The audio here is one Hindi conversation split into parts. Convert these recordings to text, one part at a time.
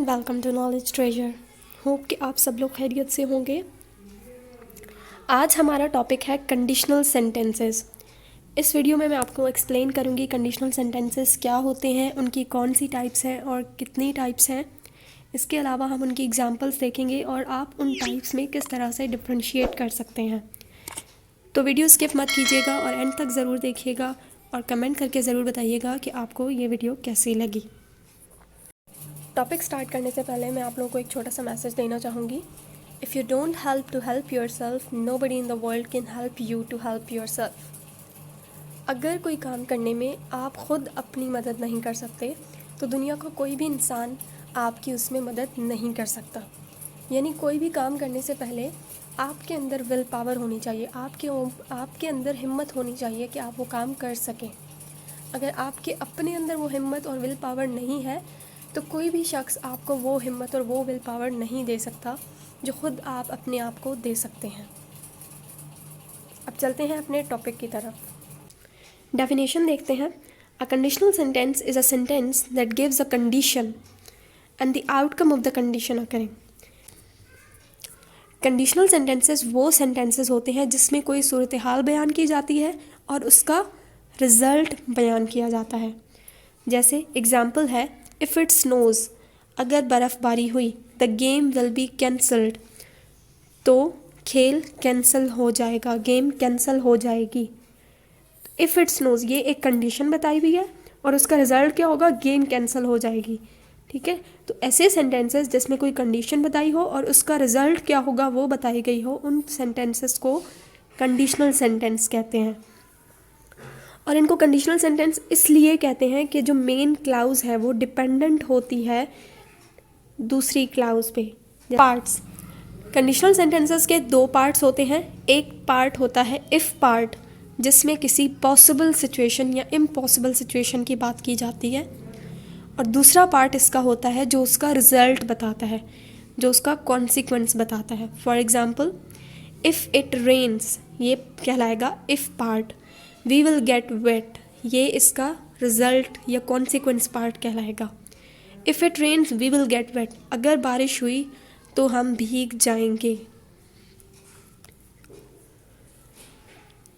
And welcome to Knowledge Treasure. Hope कि आप सब लोग खैरियत से होंगे। आज हमारा टॉपिक है कंडीशनल सेंटेंसेस। इस वीडियो में मैं आपको एक्सप्लेन करूंगी कंडीशनल सेंटेंसेस क्या होते हैं, उनकी कौन सी टाइप्स हैं और कितनी टाइप्स हैं। इसके अलावा हम उनकी एग्जांपल्स देखेंगे और आप उन टाइप्स में किस तरह से डिफ्रेंशिएट कर सकते हैं। तो वीडियो स्किप मत कीजिएगा और एंड तक ज़रूर देखिएगा और कमेंट करके ज़रूर बताइएगा कि आपको ये वीडियो कैसी लगी। टॉपिक स्टार्ट करने से पहले मैं आप लोगों को एक छोटा सा मैसेज देना चाहूँगी। If you don't help to help yourself, nobody in the world can help you to help yourself. अगर कोई काम करने में आप खुद अपनी मदद नहीं कर सकते तो दुनिया का कोई भी इंसान आपकी उसमें मदद नहीं कर सकता। यानी कोई भी काम करने से पहले आपके अंदर विल पावर होनी चाहिए, आपके अंदर हिम्मत होनी चाहिए कि आप वो काम कर सकें। अगर आपके अपने अंदर वो हिम्मत और विल पावर नहीं है तो कोई भी शख्स आपको वो हिम्मत और वो विल पावर नहीं दे सकता जो खुद आप अपने आप को दे सकते हैं। अब चलते हैं अपने टॉपिक की तरफ। डेफिनेशन देखते हैं। A conditional sentence is a sentence that gives a condition and the outcome of the condition occurring. Conditional sentences वो सेंटेंसेस होते हैं जिसमें कोई सूरत हाल बयान की जाती है और उसका रिज़ल्ट बयान किया जाता है। जैसे एग्ज़ाम्पल है, इफ़ इट स्नोज़, अगर बर्फ़बारी हुई, the game will be cancelled, तो खेल कैंसिल हो जाएगा, गेम कैंसिल हो जाएगी। इफ़ इट स्नोज़ ये एक कंडीशन बताई हुई है और उसका रिज़ल्ट क्या होगा, गेम कैंसिल हो जाएगी। ठीक है, तो ऐसे सेंटेंसेस जिसमें कोई कंडीशन बताई हो और उसका रिज़ल्ट क्या होगा वो बताई गई हो, उन सेंटेंसेस को कंडीशनल सेंटेंस कहते हैं। और इनको कंडीशनल सेंटेंस इसलिए कहते हैं कि जो मेन क्लाउज है वो डिपेंडेंट होती है दूसरी क्लाउज पे। पार्ट्स, कंडीशनल सेंटेंसेस के दो पार्ट्स होते हैं। एक पार्ट होता है इफ़ पार्ट, जिसमें किसी पॉसिबल सिचुएशन या इम्पॉसिबल सिचुएशन की बात की जाती है, और दूसरा पार्ट इसका होता है जो उसका रिजल्ट बताता है, जो उसका कॉन्सिक्वेंस बताता है। For example, if it rains ये कहलाएगा if part, we will get wet ये इसका रिज़ल्ट या कॉन्सिक्वेंस पार्ट कहलाएगा। If it rains we will get wet, अगर बारिश हुई तो हम भीग जाएंगे।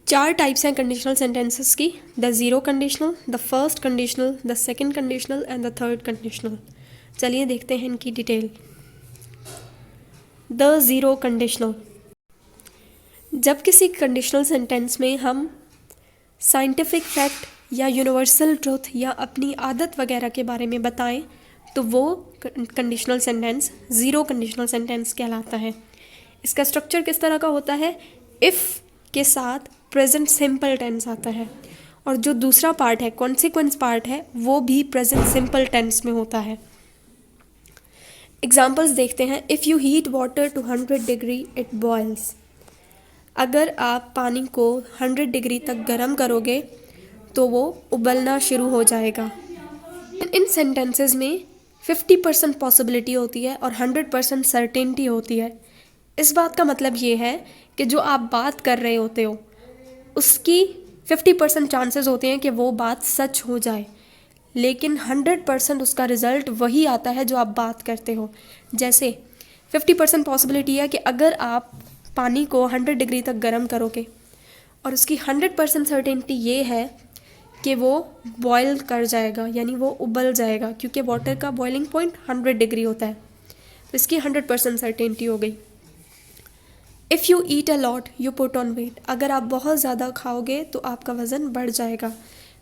4 टाइप्स हैं कंडीशनल सेंटेंसेस की। The zero conditional, the first conditional, the second conditional and the third conditional. चलिए देखते हैं इनकी डिटेल। द ज़ीरो कंडीशनल, जब किसी कंडीशनल सेंटेंस में हम साइंटिफिक फैक्ट या यूनिवर्सल ट्रूथ या अपनी आदत वगैरह के बारे में बताएं तो वो conditional sentence zero conditional sentence कहलाता है। इसका स्ट्रक्चर किस तरह का होता है, इफ़ के साथ प्रेजेंट सिंपल टेंस आता है और जो दूसरा पार्ट है कॉन्सिक्वेंस पार्ट है वो भी प्रेजेंट सिंपल टेंस में होता है। एग्जाम्पल्स देखते हैं। If you heat water to 100 degree it boils, अगर आप पानी को 100 डिग्री तक गर्म करोगे तो वो उबलना शुरू हो जाएगा। इन सेंटेंसेस में 50% पॉसिबिलिटी होती है और 100% सर्टेनिटी होती है। इस बात का मतलब ये है कि जो आप बात कर रहे होते हो उसकी 50% चांसेस होते हैं कि वो बात सच हो जाए, लेकिन 100% उसका रिज़ल्ट वही आता है जो आप बात करते हो। जैसे 50% पॉसिबिलिटी है कि अगर आप पानी को 100 डिग्री तक गर्म करोगे और उसकी 100% सर्टेनिटी ये है कि वो बॉयल कर जाएगा, यानी वो उबल जाएगा, क्योंकि वाटर का बॉइलिंग पॉइंट 100 डिग्री होता है, तो इसकी 100% सर्टेनिटी हो गई। If you eat a lot you put on weight, अगर आप बहुत ज़्यादा खाओगे तो आपका वज़न बढ़ जाएगा।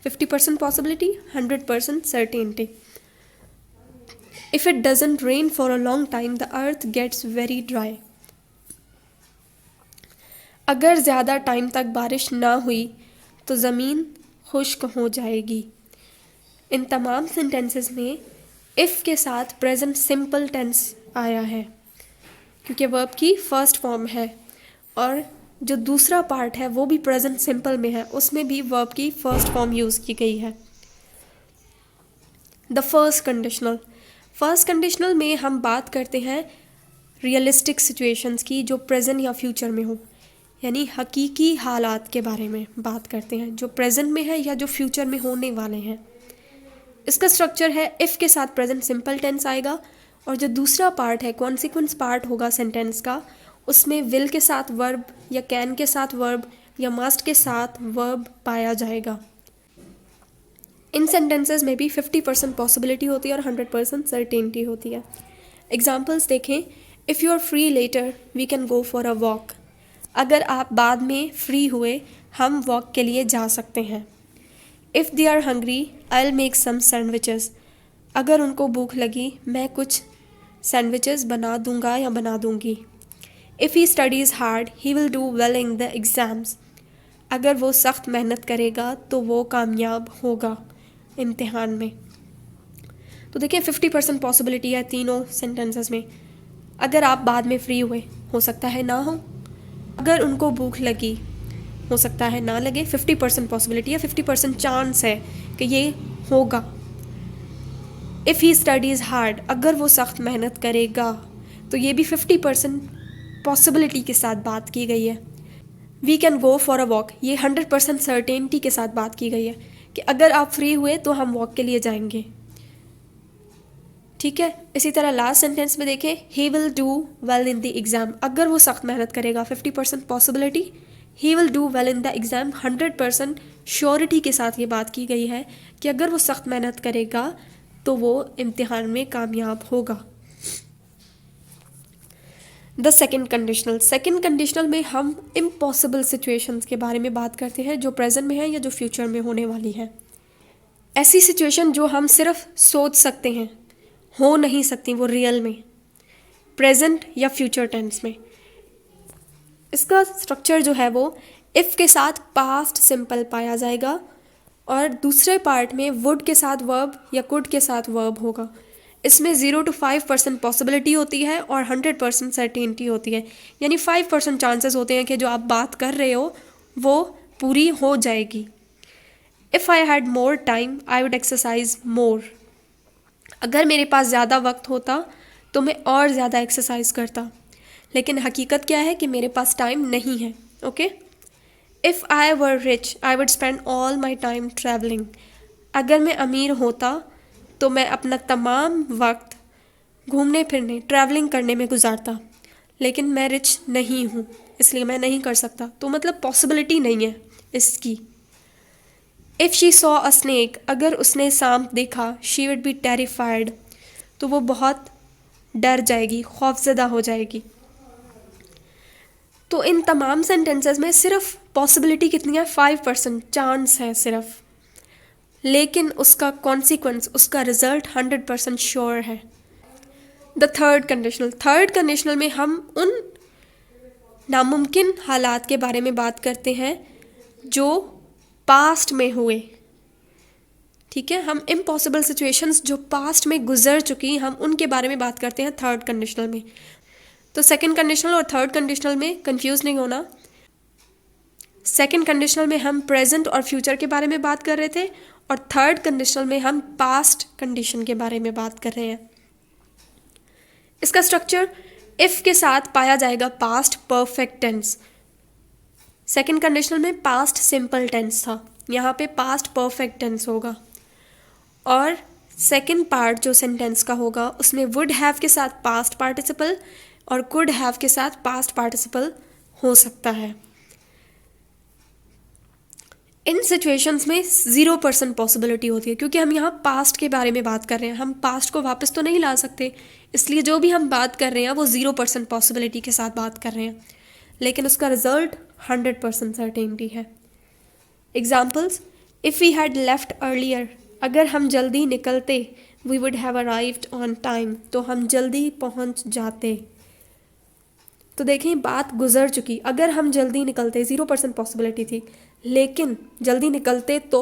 50% possibility, 100% certainty. If it doesn't rain for a long time the earth gets very dry, अगर ज़्यादा टाइम तक बारिश ना हुई तो ज़मीन खुश्क हो जाएगी। इन तमाम सेंटेंसेस में इफ़ के साथ प्रेजेंट सिंपल टेंस आया है क्योंकि वर्ब की फर्स्ट फॉर्म है, और जो दूसरा पार्ट है वो भी प्रेजेंट सिंपल में है, उसमें भी वर्ब की फर्स्ट फॉर्म यूज़ की गई है। द फर्स्ट कंडीशनल में हम बात करते हैं रियलिस्टिक सिचुएशंस की जो प्रेजेंट या फ्यूचर में हो, यानी हकीकी हालात के बारे में बात करते हैं जो प्रेजेंट में है या जो फ्यूचर में होने वाले हैं। इसका स्ट्रक्चर है इफ़ के साथ प्रेजेंट सिंपल टेंस आएगा और जो दूसरा पार्ट है, कॉन्सिक्वेंस पार्ट होगा सेंटेंस का, उसमें विल के साथ वर्ब या कैन के साथ वर्ब या मस्ट के साथ वर्ब पाया जाएगा। इन सेंटेंसेस में भी 50% पॉसिबिलिटी होती है और 100% सर्टेनिटी होती है। एग्जाम्पल्स देखें, if you are free later we can go for a walk. अगर आप बाद में फ्री हुए हम वॉक के लिए जा सकते हैं। If they are hungry I will make some sandwiches. अगर उनको भूख लगी मैं कुछ सैंडविचेस बना दूंगा या बना दूंगी। If he studies hard he will do well in the exams. अगर वो सख्त मेहनत करेगा तो वो कामयाब होगा इम्तिहान में। तो देखिए 50% पॉसिबिलिटी है तीनों सेंटेंसेस में। अगर आप बाद में फ्री हुए, हो सकता है ना हो। अगर उनको भूख लगी, हो सकता है ना लगे। 50% पॉसिबिलिटी है, 50% चांस है कि ये होगा। इफ़ ही स्टडीज़ हार्ड, अगर वो सख्त मेहनत करेगा, तो ये भी 50% पॉसिबिलिटी के साथ बात की गई है। We can go for a walk, ये 100% सर्टेनिटी के साथ बात की गई है कि अगर आप फ्री हुए तो हम वॉक के लिए जाएंगे। ठीक है, इसी तरह लास्ट सेंटेंस में देखें, he will do well in the exam. अगर वो सख्त मेहनत करेगा, 50% possibility, he will do well in the exam, 100% surety के साथ ये बात की गई है कि अगर वो सख्त मेहनत करेगा तो वो इम्तिहान में कामयाब होगा। द सेकेंड कंडीशनल में हम इम्पॉसिबल सिचुएशंस के बारे में बात करते हैं जो प्रेजेंट में है या जो फ्यूचर में होने वाली है। ऐसी सिचुएशन जो हम सिर्फ सोच सकते हैं, हो नहीं सकती वो रियल में, प्रेजेंट या फ्यूचर टेंस में। इसका स्ट्रक्चर जो है वो इफ़ के साथ पास्ट सिंपल पाया जाएगा और दूसरे पार्ट में वुड के साथ वर्ब या कुड के साथ वर्ब होगा। इसमें 0 to 5% पॉसिबिलिटी होती है और 100% सर्टेनिटी होती है, यानी 5% चांसेस होते हैं कि जो आप बात कर रहे हो वो पूरी हो जाएगी। If I had more time I would exercise मोर। अगर मेरे पास ज़्यादा वक्त होता तो मैं और ज़्यादा एक्सरसाइज करता, लेकिन हकीकत क्या है कि मेरे पास टाइम नहीं है। Okay, if I were rich I would spend all my time travelling. अगर मैं अमीर होता तो मैं अपना तमाम वक्त घूमने फिरने, ट्रैवलिंग करने में गुजारता, लेकिन मैं रिच नहीं हूँ इसलिए मैं नहीं कर सकता। तो मतलब पॉसिबिलिटी नहीं है इसकी। If she saw a snake, अगर उसने सांप देखा, शी वुड बी टेरिफाइड, तो वो बहुत डर जाएगी, खौफजदा हो जाएगी। तो इन तमाम सेंटेंसेस में सिर्फ पॉसिबिलिटी कितनी है, 5% चांस है सिर्फ, लेकिन उसका कॉन्सिक्वेंस, उसका रिजल्ट 100% श्योर है। द थर्ड कंडीशनल में हम उन नामुमकिन हालात के बारे में बात करते हैं जो पास्ट में हुए। ठीक है, हम इम्पॉसिबल सिचुएशंस जो पास्ट में गुजर चुकी हम उनके बारे में बात करते हैं थर्ड कंडीशनल में। तो सेकंड कंडीशनल और थर्ड कंडीशनल में कंफ्यूज नहीं होना। सेकंड कंडीशनल में हम प्रेजेंट और फ्यूचर के बारे में बात कर रहे थे और थर्ड कंडीशनल में हम पास्ट कंडीशन के बारे में बात कर रहे हैं। इसका स्ट्रक्चर इफ़ के साथ पाया जाएगा past perfect tense. Second conditional में पास्ट सिंपल टेंस था, यहाँ पे पास्ट परफेक्ट टेंस होगा। और सेकंड पार्ट जो सेंटेंस का होगा उसमें वुड हैव के साथ पास्ट पार्टिसिपल और कुड हैव के साथ पास्ट पार्टिसिपल हो सकता है। इन सिचुएशंस में 0% पॉसिबिलिटी होती है क्योंकि हम यहाँ पास्ट के बारे में बात कर रहे हैं, हम पास्ट को वापस तो नहीं ला सकते, इसलिए जो भी हम बात कर रहे हैं वो 0% पॉसिबिलिटी के साथ बात कर रहे हैं, लेकिन उसका रिजल्ट 100% सर्टेनिटी है। Examples, if we had left earlier, अगर हम जल्दी निकलते, we would have arrived on time, तो हम जल्दी पहुँच जाते। तो देखें बात गुजर चुकी, अगर हम जल्दी निकलते 0% पॉसिबिलिटी थी, लेकिन जल्दी निकलते तो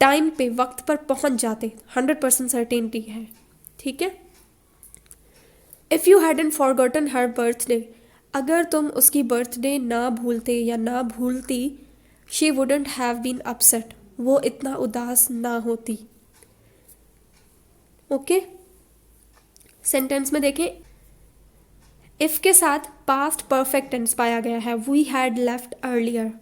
टाइम पे वक्त पर पहुंच जाते, 100% सर्टेनिटी है। ठीक है, if you hadn't forgotten her birthday, अगर तुम उसकी बर्थडे ना भूलते या ना भूलती, she wouldn't have been upset, वो इतना उदास ना होती। ओके, सेंटेंस में देखें इफ़ के साथ पास्ट परफेक्ट टेंस पाया गया है, we had left earlier,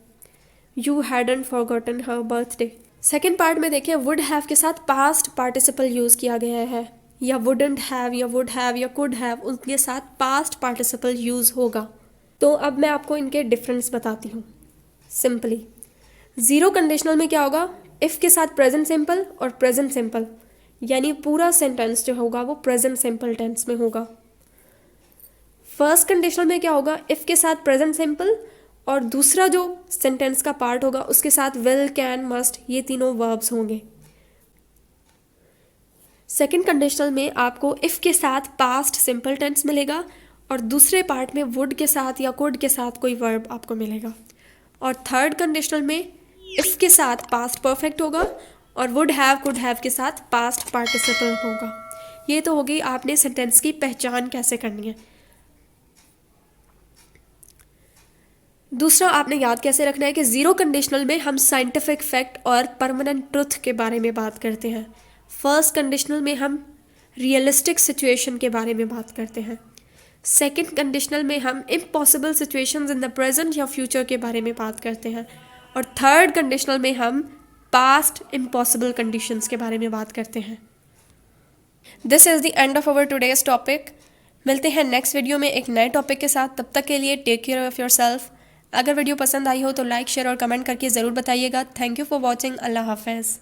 you hadn't forgotten her birthday. Second part में देखिए वुड हैव के साथ पास्ट पार्टिसिपल यूज़ किया गया है, या वुडंट हैव या वुड हैव या कुड हैव, उनके साथ पास्ट पार्टिसिपल यूज़ होगा। तो अब मैं आपको इनके डिफरेंस बताती हूँ सिंपली। ज़ीरो कंडीशनल में क्या होगा, इफ़ के साथ प्रेजेंट सिंपल और प्रेजेंट सिंपल, यानी पूरा सेंटेंस जो होगा वो प्रेजेंट सिंपल टेंस में होगा। फर्स्ट कंडीशनल में क्या होगा, इफ़ के साथ प्रेजेंट सिंपल और दूसरा जो सेंटेंस का पार्ट होगा उसके साथ विल, कैन, मस्ट, ये तीनों वर्ब्स होंगे। सेकेंड कंडीशनल में आपको इफ़ के साथ पास्ट सिंपल टेंस मिलेगा और दूसरे पार्ट में वुड के साथ या कुड के साथ कोई वर्ब आपको मिलेगा। और थर्ड कंडीशनल में इफ़ के साथ पास्ट परफेक्ट होगा और वुड हैव, कुड हैव के साथ पास्ट पार्टिसिपल होगा। ये तो हो गई आपने सेंटेंस की पहचान कैसे करनी है। दूसरा आपने याद कैसे रखना है कि ज़ीरो कंडीशनल में हम साइंटिफिक फैक्ट और परमानेंट ट्रुथ के बारे में बात करते हैं। फर्स्ट कंडीशनल में हम रियलिस्टिक सिचुएशन के बारे में बात करते हैं। सेकंड कंडीशनल में हम impossible situations in the present या फ्यूचर के बारे में बात करते हैं। और थर्ड कंडीशनल में हम पास्ट इम्पॉसिबल कंडीशंस के बारे में बात करते हैं। This is the end of our today's topic. मिलते हैं नेक्स्ट वीडियो में एक नए टॉपिक के साथ। तब तक के लिए take care of yourself. अगर वीडियो पसंद आई हो तो लाइक, शेयर और कमेंट करके ज़रूर बताइएगा। Thank you for watching. अल्लाह हाफ़िज़।